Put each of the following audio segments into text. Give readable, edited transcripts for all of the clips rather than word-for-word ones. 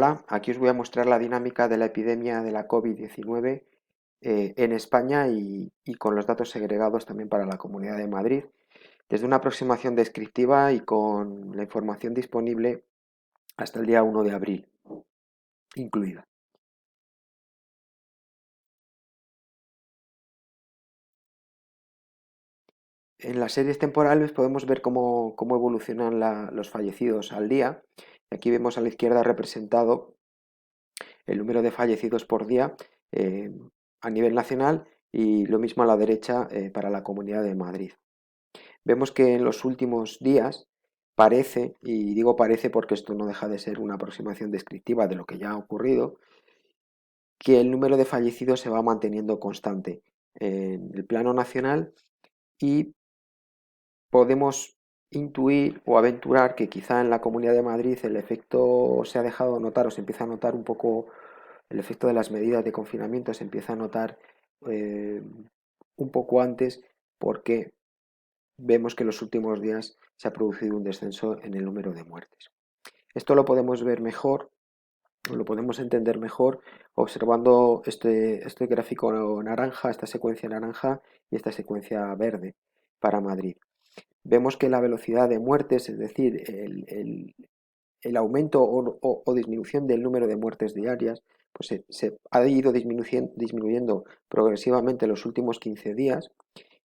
Hola, aquí os voy a mostrar la dinámica de la epidemia de la COVID-19 en España y con los datos segregados también para la Comunidad de Madrid, desde una aproximación descriptiva y con la información disponible hasta el día 1 de abril incluida. En las series temporales podemos ver cómo evolucionan los fallecidos al día. Aquí vemos a la izquierda representado el número de fallecidos por día eh, a nivel nacional y lo mismo a la derecha para la Comunidad de Madrid. Vemos que en los últimos días parece, y digo parece porque esto no deja de ser una aproximación descriptiva de lo que ya ha ocurrido, que el número de fallecidos se va manteniendo constante en el plano nacional y podemos intuir o aventurar que quizá en la Comunidad de Madrid el efecto se ha dejado notar o se empieza a notar un poco el efecto de las medidas de confinamiento, se empieza a notar eh, un poco antes porque vemos que en los últimos días se ha producido un descenso en el número de muertes. Esto lo podemos ver mejor, lo podemos entender mejor observando este gráfico naranja, esta secuencia naranja y esta secuencia verde para Madrid. Vemos que la velocidad de muertes, es decir, el aumento o disminución del número de muertes diarias, pues se ha ido disminuyendo progresivamente en los últimos 15 días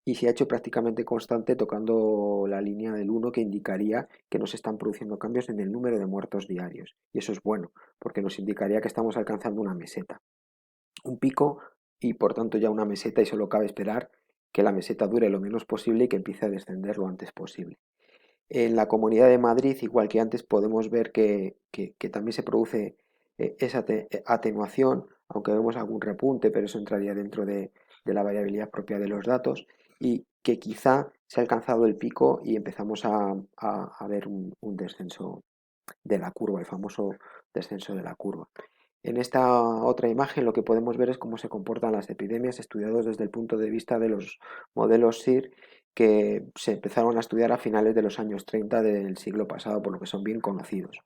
y se ha hecho prácticamente constante tocando la línea del 1 que indicaría que no se están produciendo cambios en el número de muertos diarios. Y eso es bueno, porque nos indicaría que estamos alcanzando una meseta, un pico y por tanto ya una meseta y solo cabe esperar que la meseta dure lo menos posible y que empiece a descender lo antes posible. En la Comunidad de Madrid, igual que antes, podemos ver que también se produce esa atenuación, aunque vemos algún repunte, pero eso entraría dentro de la variabilidad propia de los datos, y que quizá se ha alcanzado el pico y empezamos a ver un descenso de la curva, el famoso descenso de la curva. En esta otra imagen lo que podemos ver es cómo se comportan las epidemias estudiados desde el punto de vista de los modelos SIR que se empezaron a estudiar a finales de los años 30 del siglo pasado, por lo que son bien conocidos.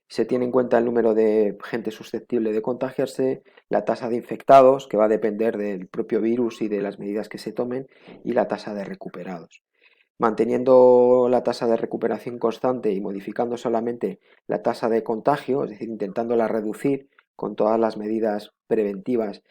Se tiene en cuenta el número de gente susceptible de contagiarse, la tasa de infectados, que va a depender del propio virus y de las medidas que se tomen, y la tasa de recuperados. Manteniendo la tasa de recuperación constante y modificando solamente la tasa de contagio, es decir, intentándola reducir con todas las medidas preventivas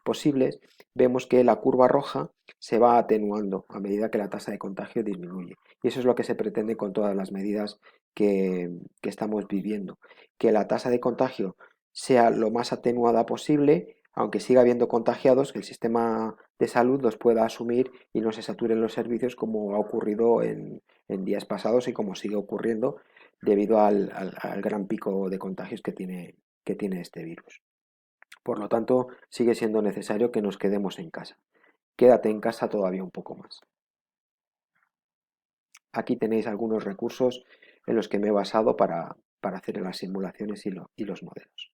posibles, vemos que la curva roja se va atenuando a medida que la tasa de contagio disminuye. Y eso es lo que se pretende con todas las medidas que estamos viviendo, que la tasa de contagio sea lo más atenuada posible, aunque siga habiendo contagiados, que el sistema de salud los pueda asumir y no se saturen los servicios como ha ocurrido en días pasados y como sigue ocurriendo debido al gran pico de contagios que tiene este virus. Por lo tanto, sigue siendo necesario que nos quedemos en casa. Quédate en casa todavía un poco más. Aquí tenéis algunos recursos en los que me he basado para hacer las simulaciones y los modelos.